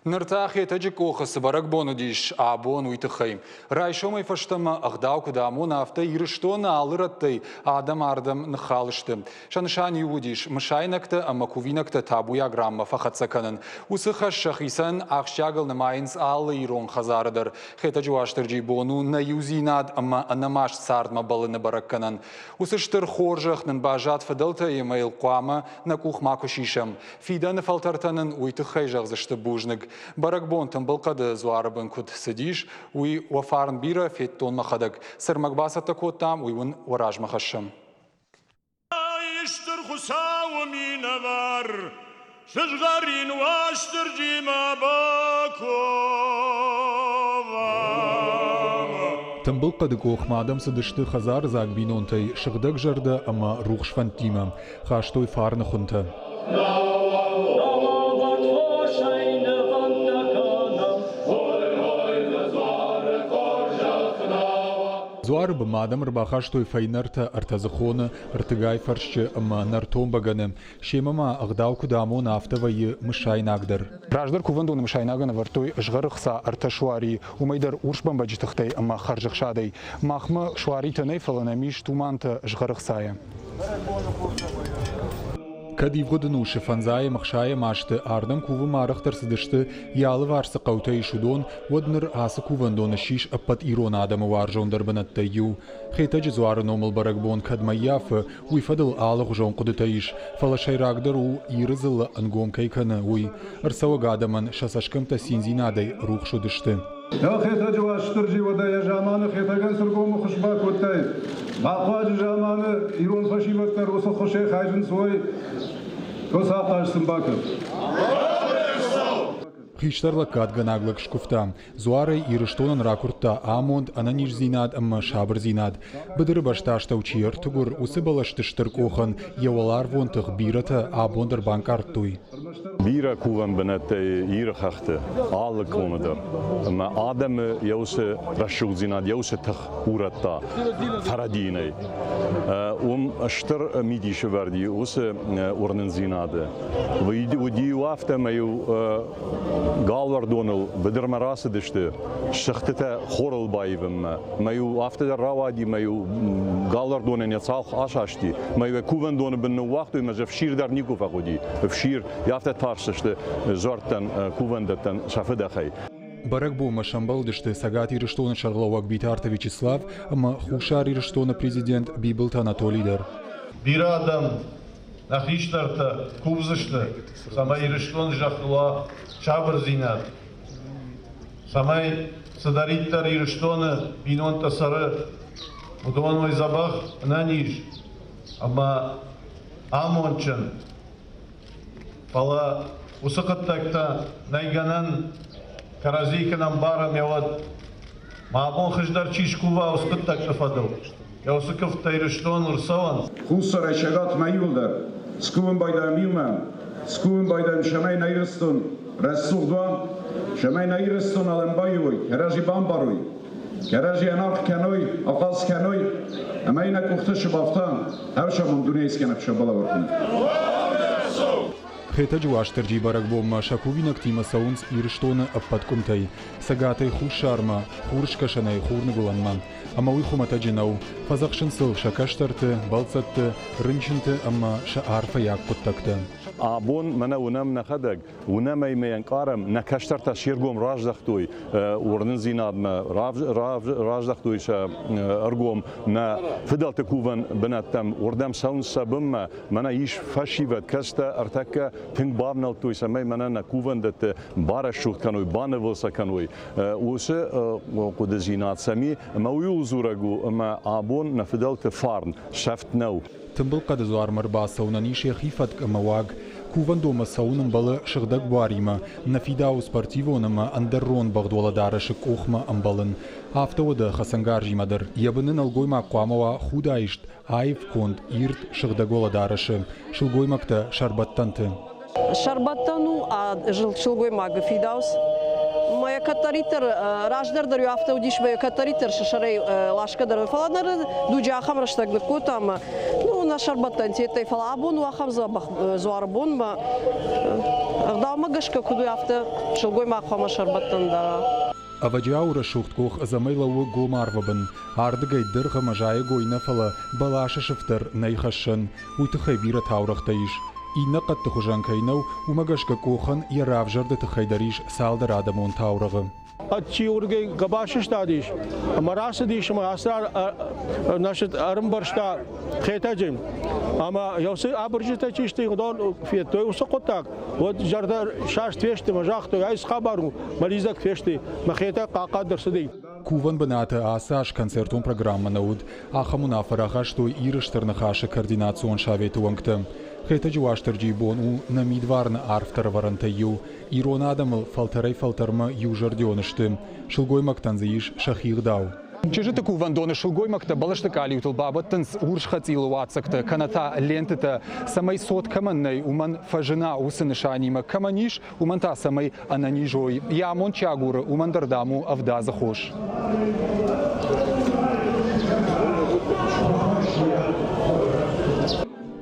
Ныртахи тажик охасы барак бону диш, а бону уйтыхайм. Райшомай фаштама агдауку дамона авто ирыштона алыраттай адам ардам нахалышты. Шаншан юдиш, мышайнакта, амакувинакта табуя грамма фахатсаканын. Усыхаш шахисан ахшагал намайнс аллы ирон хазарадар. Хета жуаштырджи бону на юзинад, ама анамаш сардма балыны баракканан. Усыштыр хоржах нан бажат фадалта емайл куама на кухмаку шишам. Фидан фалтартанын уйтыхай жағзышты бужныг. Баракбон тамбалкады зуарабын куд сидиш, уй вафарн бира феттон махадак. Сырмакбасата коттам уйвын вараж махашам. Иштыр хусау минавар, шыжгарин ваштыр джима бакова. Тамбалкады кохмадам сыдышты хазар загбинонтай шыгдак жарды ама рухшвантима. Хаштой фарны хунта. Зуар бмадам рбахаш той файнарта артазахона артыгай фаршчы ама нартом баганы. Шемама агдауку дамон автовайы мышайнагдар. Раждар кувандуны мышайнаганы вартой жгарыхса арташуари умайдар уршбан баджитахтай ама харжахшадай. Махмы шуари тынай фаланамиш туманта жгарыхсая. Кади вгодну шифанзая махшая машты ардам кувы марахтар сыдышты ялы варсы қаутай шудон водныр асы кувандоны шиш аппат ирон адамы варжондар банатта ю. Хейта жизуары номыл баракбон кадмайяфы уйфадыл алық жон кудытаиш фалашайрагдар у ирызылы ангом кайканы уй. Арсауа гадаман шасашкымта синзинадай рух шудышты. Хета жуаштыр живода я жаманы хетаган сыргому хушба коттай. Мақуаджы жаманы ирон фашиваттар осы хоше хайжын свой осы ақташсын бакыр. Хиштарлы кадганаглык шкуфта. Зуарай ирыштонан ракуртта амонд ананиш зинад амма шабыр зинад. Быдыры башташта учиер тугур усы балаштыштыр кохан евалар вонтық бирата абондар банкарттуй. Bira kuvan benette hier gachte alle konader. Ma adamı yause rashul zinad yause tag urata faradine. Ashtar midische verdi use ornen zinade. ودي وافته مايو قالور دونل بدر مراسه دشته شختته خورل بايفم مايو وافته الروادي مايو قالور دونن يصالح اشاشتي مايو كوفن دون بنو وقت ما جفشير در نيكو فقودي فشير يافته تارشته زورتن كوفندتن شافده خي Барак бу машамбалдышты сагат ирыштоны шарлауак битарта Вячеслав, ама хушар ирыштоны президент Бибылт Анатолийдар. Бира адам нахиштарта кубзышты самай ирыштон жахтула шабыр зинат. Самай садариттар ирыштоны бинонта сары удуан мой забах наниш. Ама амончын пала усықыттакта найганан каразиканан барам явад маабон хыждар чишкува усқыттакта фадыл. Я усықыфта ирыштон урсаван. Хусара шагат майулдар. Скувен байдар милман. Скувен байдар шамай найрыстон. Рассугдуан. Шамай найрыстон аланбайуй. Керажи бамбаруй. Керажи анарх каной. Афаз каной. Амайна кухта шабафтан. Хавшамон дунейскен апшабала вархун. Хета жуаштыр жи барак бомма шакувинак тима саунс ирыштоны аппаткумтай. Сагатай хушарма, хуршкашанай хурны гуланман. Ама уйхумата джинау. Фазахшын сыл шакаштарты, балцатты, рынчынты, ама шаарфа як куттакты. Абон мана унам нахадаг, унам аймаян карам накаштарта ширгом раждахтуй, урнын зинадма раждахтуй ша аргом на фидалты куван бенаттам урдам саунса бымма мана иш фашиват каста артака тинг бавналтуй самай мана на куван дат барашухт кануй банавылса кануй. Усы куды зинад сами мауюл зурагу ма абон на фидалты фарн шафт нау. Тымбылкады зуармар басауна иши хифат амаваг. Кувандома саунын балы шыгдак буарима, на фидау спортивонама андеррон багдуала дарышык охма амбалын. Автовода хасангар жимадыр. Ябынын алгойма куамава худайшт, айв конт ирт шыгдагола дарышы. Шылгоймакта шарбаттанты. Шарбаттану, а шылгоймага фидаус. Моя катаритер раждардар ю автоудиш моя катаритер шашарей лашкадар фаладар дуджа хамраштаг дакотама. Ну دونا شربتن تيتي فلابون وخمزة زواربون ما أغدا ما قشك كدو يافته شلقوي ما خما شربتن دا Аваджаура шухткох замейлау гомарвабын, ардыгай дырға мажайы гойна фала балаша шыфтыр найхашын, уйтыхай вира таурақтайыш. Ина қатты хужанкайнау, умагашка кохан яравжарды тыхайдариш салдар адамон таурағы. Атчи ургей габашиш тадиш, марасы диш асрар нашит армбаршта хетаджим. Ама яусы абыржита чишти гдон фетой усокотак. Вот жардар шаш твешти мажахто айс хабару мализак фешти махета какадыр сыдей. Куван баната асаш концертон программа науд, аха мунафараха, что ирыштырнахаша координацион шаветуангты. Хета жуаштырджи бон у намидварна арфтар варантаю, ирон адамыл фалтарма южардионышты, шылгой мактанзаиш шахирдау. Чежита куван доны шылгой макта балаштакали утылбабаттынс уршхацилуацакта, каната лентата самай сот каманнай уман фажина усынышанима каманиш уманта самай ананижой, ямон чагура умандардаму авда захош.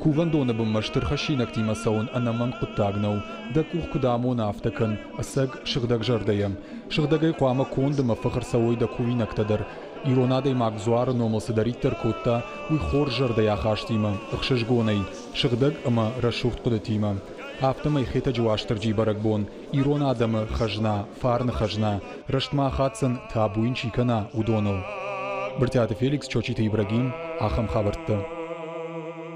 Куван доны буммаштыр хашинак тимасаун анаман куттагнау, да кухкудаму нафтакан, асаг шыгдаг жардаям. Шыгдагай куама кондыма фахар сауй да кувинактадар. Иронадай мак зуара номалсы дариттар кутта, уй хор жардая хаштима, ахшашгонай. Шыгдаг ама рашухт кудатима. Автомай хета жуаштырджи баракбон, иронадамы хажна, фарны хажна, раштма хатсан табуин чикана удонал. Бертята Феликс, Чочита Ибрагим, Ахам Хабартта.